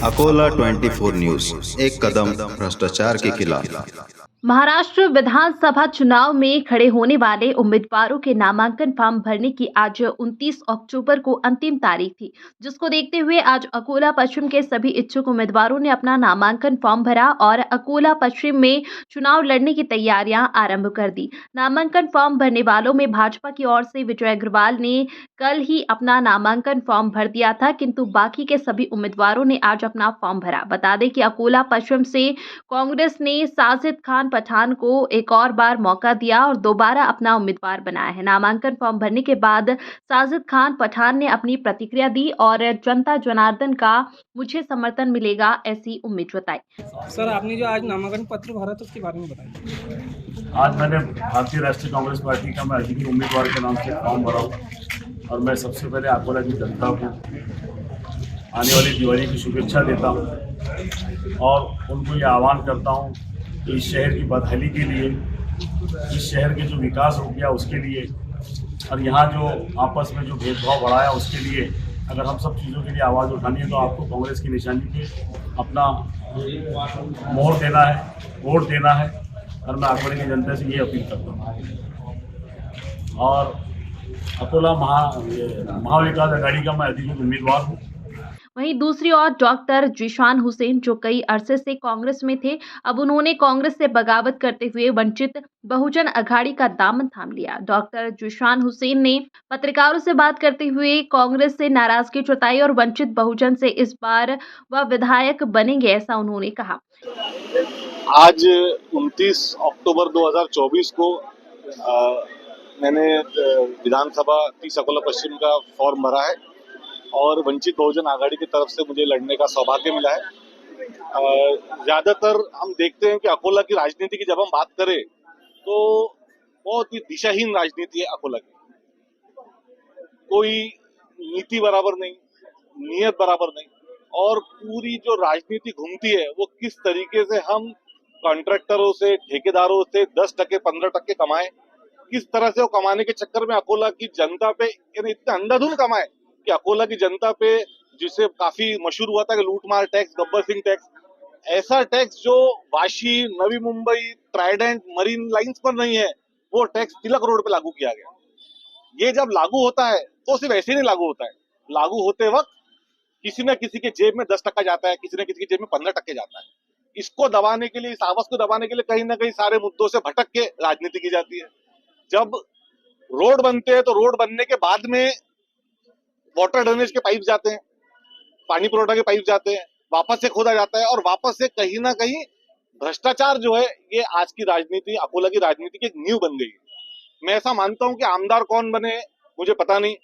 Akola 24 news, एक कदम भ्रष्टाचार के खिलाफ। महाराष्ट्र विधानसभा चुनाव में खड़े होने वाले उम्मीदवारों के नामांकन फॉर्म भरने की आज 29 अक्टूबर को अंतिम तारीख थी, जिसको देखते हुए आज अकोला पश्चिम के सभी इच्छुक उम्मीदवारों ने अपना नामांकन फॉर्म भरा और अकोला पश्चिम में चुनाव लड़ने की तैयारियां आरंभ कर दी। नामांकन फॉर्म भरने वालों में भाजपा की ओर से विजय अग्रवाल ने कल ही अपना नामांकन फॉर्म भर दिया था, किंतु बाकी के सभी उम्मीदवारों ने आज अपना फॉर्म भरा। बता दें कि अकोला पश्चिम से कांग्रेस ने साजिद खान पठान को एक और बार मौका दिया और दोबारा अपना उम्मीदवार बनाया है। नामांकन फॉर्म भरने के बाद साजिद खान पठान ने अपनी प्रतिक्रिया दी और जनता जनार्दन का मुझे समर्थन मिलेगा ऐसी उम्मीद जताई। सर, आपने जो आज नामांकन पत्र भरा था उसके बारे में बताइए। आज मैंने भारतीय राष्ट्रीय कांग्रेस पार्टी का मैं अधिकृत उम्मीदवार के नाम से फॉर्म भरा हूँ और मैं सबसे पहले अकोला की जनता को आने वाली दिवाली की शुभेच्छा देता हूँ और उनको ये आह्वान करता हूँ कि इस शहर की बदहाली के लिए, इस शहर के जो विकास हो गया उसके लिए और यहाँ जो आपस में जो भेदभाव बढ़ा है उसके लिए अगर हम सब चीज़ों के लिए आवाज़ उठानी है तो आपको कांग्रेस की निशानी पे अपना मोहर देना है, वोट देना है और मैं अकोला की जनता से ये अपील करता हूँ। और अकोला महाविकास आघाड़ी का मैं अधिकृत उम्मीदवार हूँ। वहीं दूसरी ओर डॉक्टर जिशान हुसैन, जो कई अरसे से कांग्रेस में थे, अब उन्होंने कांग्रेस से बगावत करते हुए वंचित बहुजन अघाड़ी का दामन थाम लिया। डॉक्टर जिशान हुसैन ने पत्रकारों से बात करते हुए कांग्रेस से नाराजगी जताई और वंचित बहुजन से इस बार वह विधायक बनेंगे, ऐसा उन्होंने कहा। आज 29 अक्टूबर 2024 को मैंने विधानसभा 30 अकोला पश्चिम का फॉर्म भरा है और वंचित बहुजन आघाड़ी की तरफ से मुझे लड़ने का सौभाग्य मिला है। ज़्यादातर हम देखते हैं कि अकोला की राजनीति की जब हम बात करें तो बहुत ही दिशाहीन राजनीति है अकोला की। कोई नीति बराबर नहीं, नियत बराबर नहीं और पूरी जो राजनीति घूमती है वो किस तरीके से हम कॉन्ट्रैक्टरों से, ठेकेदारों से 10% 15% कमाए, किस तरह से वो कमाने के चक्कर में अकोला की जनता पे यानी इतने अंधाधुंध कमाए कि अकोला की जनता पे, जिसे काफी मशहूर हुआ था कि लूटमार टैक्स, गब्बर सिंह टैक्स, ऐसा टैक्स जो Vashi, Navi Mumbai, Trident, marine lines पर नहीं है, वो टैक्स तिलक रोड पे लागू किया गया। ये जब लागू होता है तो सिर्फ ऐसे नहीं लागू होता है, लागू होते वक्त किसी न किसी के जेब में 10% जाता है, किसी न किसी के जेब में 15% जाता है। इसको दबाने के लिए, इस आवाज को दबाने के लिए कहीं ना कहीं सारे मुद्दों से भटक के राजनीति की जाती है। जब रोड बनते हैं तो रोड बनने के बाद में वाटर ड्रेनेज के पाइप जाते हैं, पानी पुरोठा के पाइप जाते हैं, वापस से खोदा जाता है और वापस से कहीं ना कहीं भ्रष्टाचार जो है ये आज की राजनीति, अकोला की राजनीति की एक नींव बन गई है। मैं ऐसा मानता हूं कि आमदार कौन बने मुझे पता नहीं,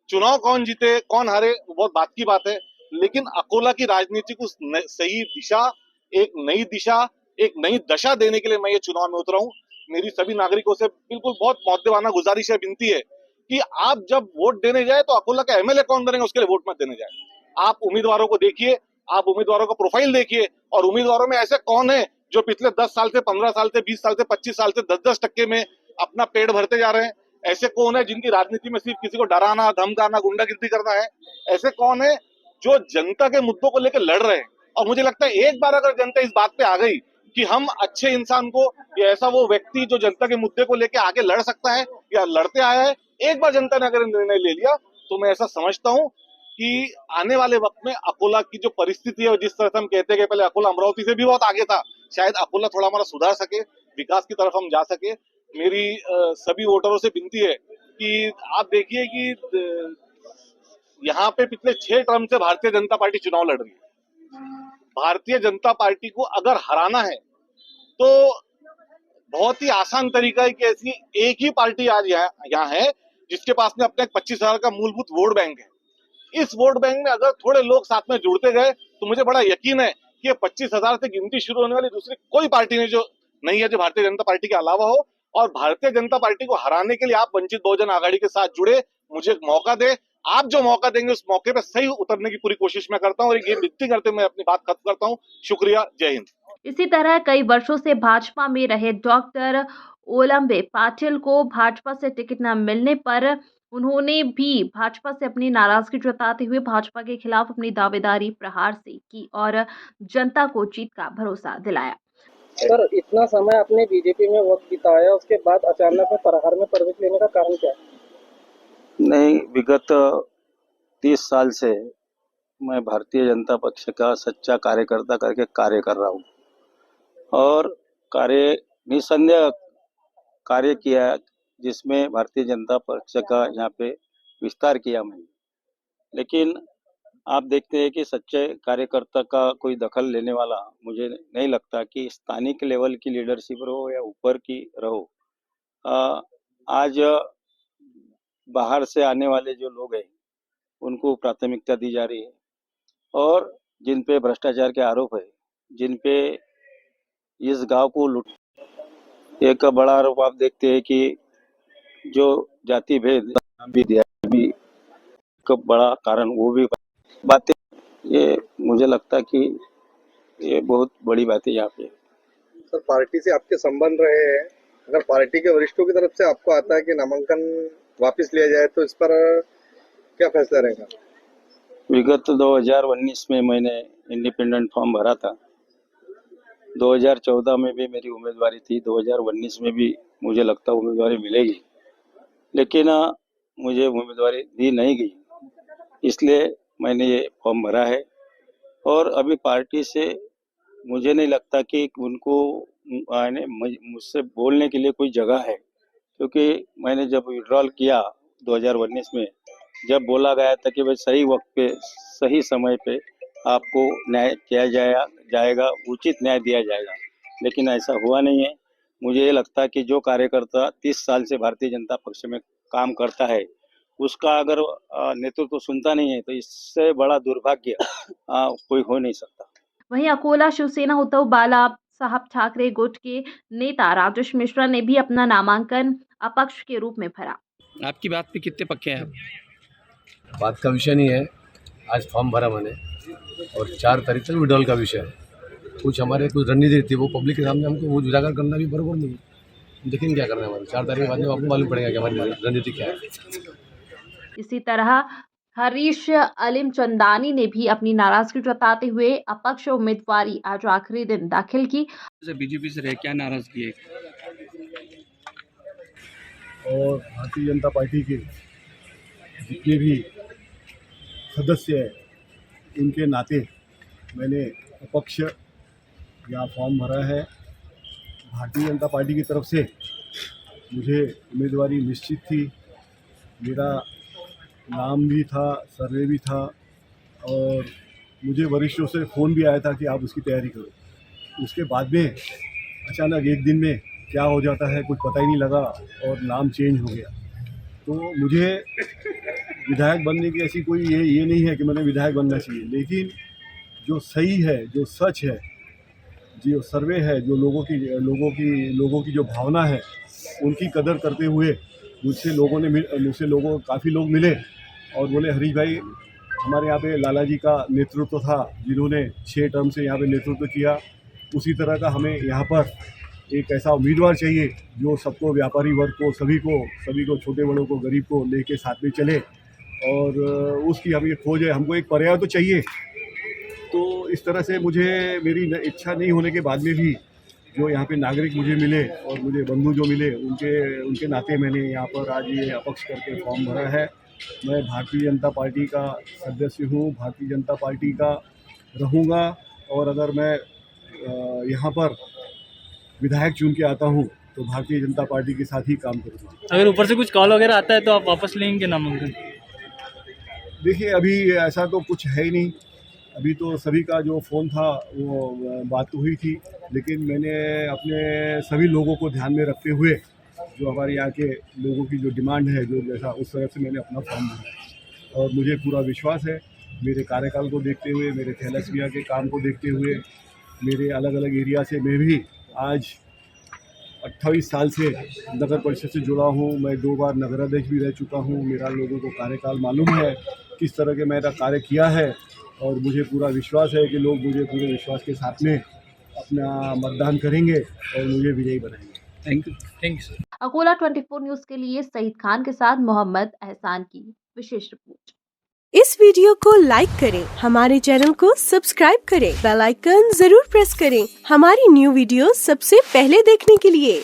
चुनाव कौन जीते कौन हारे वो बहुत बात की बात है, लेकिन अकोला की राजनीति को सही दिशा, एक नई दिशा, एक नई दशा देने के लिए मैं ये चुनाव में उतरा हूं। मेरी सभी नागरिकों से बिल्कुल बहुत मौद्यवाना गुजारिश है, विनती है कि आप जब वोट देने जाए तो अकोला का एमएलए कौन बनेगा उसके लिए वोट मत देने जाए। आप उम्मीदवारों को देखिए, आप उम्मीदवारों का प्रोफाइल देखिए और उम्मीदवारों में ऐसे कौन है जो पिछले 10 साल से, 15 साल से, 20 साल से, 25 साल से 10-10% में अपना पेड़ भरते जा रहे हैं। ऐसे कौन है जिनकी राजनीति में सिर्फ किसी को डराना, धमकाना, गुंडागिर्दी करना है। ऐसे कौन है जो जनता के मुद्दों को लेकर लड़ रहे हैं। और मुझे लगता है एक बार अगर जनता इस बात पे आ गई कि हम अच्छे इंसान को, या ऐसा वो व्यक्ति जो जनता के मुद्दे को लेकर आगे लड़ सकता है या लड़ते आया है, एक बार जनता ने अगर निर्णय ले लिया तो मैं ऐसा समझता हूं कि आने वाले वक्त में अकोला की जो परिस्थिति है, जिस तरह से हम कहते हैं कि पहले अकोला अमरावती से भी बहुत आगे था, शायद अकोला थोड़ा हमारा सुधार सके, विकास की तरफ हम जा सके। मेरी सभी वोटरों से विनती है कि आप देखिए कि यहाँ पे पिछले 6 टर्म से भारतीय जनता पार्टी चुनाव लड़ रही है। भारतीय जनता पार्टी को अगर हराना है तो बहुत ही आसान तरीका है कि ऐसी एक ही पार्टी आज यहाँ है जिसके पास में अपने 25,000 का मूलभूत वोट बैंक है। इस वोट बैंक में अगर थोड़े लोग साथ में जुड़ते गए तो मुझे बड़ा यकीन है कि 25,000 से गिनती शुरू होने वाली दूसरी कोई पार्टी नहीं है जो भारतीय जनता पार्टी के अलावा हो। और भारतीय जनता पार्टी को हराने के लिए आप वंचित बहुजन आघाड़ी के साथ जुड़े, मुझे एक मौका दे। आप जो मौका देंगे उस मौके पे सही उतरने की पूरी कोशिश मैं करता हूँ और ये विनती करते मैं अपनी बात खत्म करता हूँ। शुक्रिया, जय हिंद। इसी तरह कई वर्षों से भाजपा में रहे डॉक्टर ओलंबे पाटिल को भाजपा से टिकट न मिलने पर उन्होंने भी भाजपा से अपनी नाराजगी जताते हुए भाजपा के खिलाफ अपनी दावेदारी प्रहार से की और जनता को जीत का भरोसा दिलाया। सर, इतना समय आपने बीजेपी में वक्त बिताया, उसके बाद अचानक में प्रहार में प्रवेश लेने का कारण क्या है? नहीं, विगत 30 साल से मैं भारतीय जनता पक्ष का सच्चा कार्यकर्ता करके कार्य कर रहा हूँ और कार्य निसंदेह कार्य किया जिसमें भारतीय जनता पक्ष का यहाँ पे विस्तार किया मैंने। लेकिन आप देखते हैं कि सच्चे कार्यकर्ता का कोई दखल लेने वाला मुझे नहीं लगता कि स्थानिक लेवल की लीडरशिप रहो या ऊपर की रहो। आज बाहर से आने वाले जो लोग हैं उनको प्राथमिकता दी जा रही है और जिन पे भ्रष्टाचार के आरोप है, जिन पे इस गांव को लूट, एक बड़ा आरोप आप देखते हैं कि जो जाति भेद भी दिया भी एक बड़ा कारण, वो भी बातें, ये मुझे लगता कि ये बहुत बड़ी बात है यहाँ पे। सर, पार्टी से आपके संबंध रहे हैं, अगर पार्टी के वरिष्ठों की तरफ से आपको आता है कि नामांकन वापस लिया जाए तो इस पर क्या फैसला रहेगा? विगत 2019 में मैंने इंडिपेंडेंट फॉर्म भरा था, 2014 में भी मेरी उम्मीदवारी थी, 2019 में भी मुझे लगता उम्मीदवारी मिलेगी, लेकिन मुझे उम्मीदवारी दी नहीं गई, इसलिए मैंने ये फॉर्म भरा है। और अभी पार्टी से मुझे नहीं लगता कि उनको मुझसे बोलने के लिए कोई जगह है, क्योंकि मैंने जब विड्रॉल किया 2019 में, जब बोला गया था कि भाई सही वक्त पे सही समय पे आपको न्याय किया जाएगा, उचित न्याय दिया जाएगा, लेकिन ऐसा हुआ नहीं है। मुझे ये लगता है कि जो कार्यकर्ता 30 साल से भारतीय जनता पक्ष में काम करता है, उसका अगर नेतृत्व सुनता नहीं है तो इससे बड़ा दुर्भाग्य कोई हो नहीं सकता। वहीं अकोला शिवसेना उद्धव बाला साहब ठाकरे गुट के नेता राजेश मिश्रा ने भी अपना नामांकन अपक्ष के रूप में भरा। आपकी बात पे कितने पक्के हैं आप? बात का विषय नहीं है, आज फॉर्म भरा मैंने और 4 तारीख तक विड्रॉल का विषय है। कुछ हमारे कुछ रणनीति थी, वो पब्लिक के सामने हमको वो उजागर करना भी बराबर नहीं है। देखेंगे क्या करना है हमारे 4 तारीख के बाद में आपको मालूम पड़ेगा कि हमारी रणनीति क्या है। इसी तरह हरीश अलीम चंदानी ने भी अपनी नाराजगी जताते हुए अपक्ष उम्मीदवारी आज आखिरी दिन दाखिल की। बीजेपी से रहे, क्या नाराजगी है? और भारतीय जनता पार्टी के जितने भी सदस्य हैं उनके नाते मैंने अपक्ष यहाँ फॉर्म भरा है। भारतीय जनता पार्टी की तरफ से मुझे उम्मीदवारी निश्चित थी, मेरा नाम भी था, सर्वे भी था और मुझे वरिष्ठों से फ़ोन भी आया था कि आप उसकी तैयारी करो। उसके बाद में अचानक एक दिन में क्या हो जाता है कुछ पता ही नहीं लगा और नाम चेंज हो गया। तो मुझे विधायक बनने की ऐसी कोई ये नहीं है कि मैंने विधायक बनना चाहिए, लेकिन जो सही है, जो सच है, जो सर्वे है, जो लोगों की जो भावना है, उनकी कदर करते हुए मुझसे लोगों काफ़ी लोग मिले और बोले हरीश भाई, हमारे यहाँ पे लाला जी का नेतृत्व था जिन्होंने 6 टर्म से यहाँ पे नेतृत्व किया, उसी तरह का हमें यहाँ पर एक ऐसा उम्मीदवार चाहिए जो सबको, व्यापारी वर्ग को, सभी को, छोटे बड़ों को, गरीब को लेके साथ में चले और उसकी हमें खोज है, हमको एक पर्याय तो चाहिए। तो इस तरह से मुझे मेरी इच्छा नहीं होने के बाद में भी जो यहाँ पे नागरिक मुझे मिले और मुझे बंधु जो मिले, उनके नाते मैंने यहाँ पर आज ये अपक्ष करके फॉर्म भरा है। मैं भारतीय जनता पार्टी का सदस्य हूँ, भारतीय जनता पार्टी का रहूँगा और अगर मैं यहाँ पर विधायक चुन के आता हूँ तो भारतीय जनता पार्टी के साथ ही काम करूँगा। अगर ऊपर से कुछ कॉल वगैरह आता है तो आप वापस लेंगे नामांकन? देखिए, अभी ऐसा तो कुछ है ही नहीं। अभी तो सभी का जो फ़ोन था वो बात तो हुई थी, लेकिन मैंने अपने सभी लोगों को ध्यान में रखते हुए जो हमारे यहाँ के लोगों की जो डिमांड है, जो जैसा, उस तरह से मैंने अपना फॉर्म भरा और मुझे पूरा विश्वास है, मेरे कार्यकाल को देखते हुए, मेरे थैलेसीमिया के काम को देखते हुए, मेरे अलग अलग एरिया से मैं भी आज 28 साल से नगर परिषद से जुड़ा हूँ। मैं 2 बार नगराध्यक्ष भी रह चुका हूँ। मेरा लोगों को कार्यकाल मालूम है, किस तरह के मैंने कार्य किया है और मुझे पूरा विश्वास है कि लोग मुझे पूरे विश्वास के साथ में अपना मतदान करेंगे और मुझे विजयी बनाएंगे। Thank you sir. Akola 24 news के लिए सईद खान के साथ मोहम्मद एहसान की विशेष रिपोर्ट। इस वीडियो को लाइक करें, हमारे चैनल को सब्सक्राइब करें, बेल आइकन जरूर प्रेस करें हमारी न्यू वीडियो सबसे पहले देखने के लिए।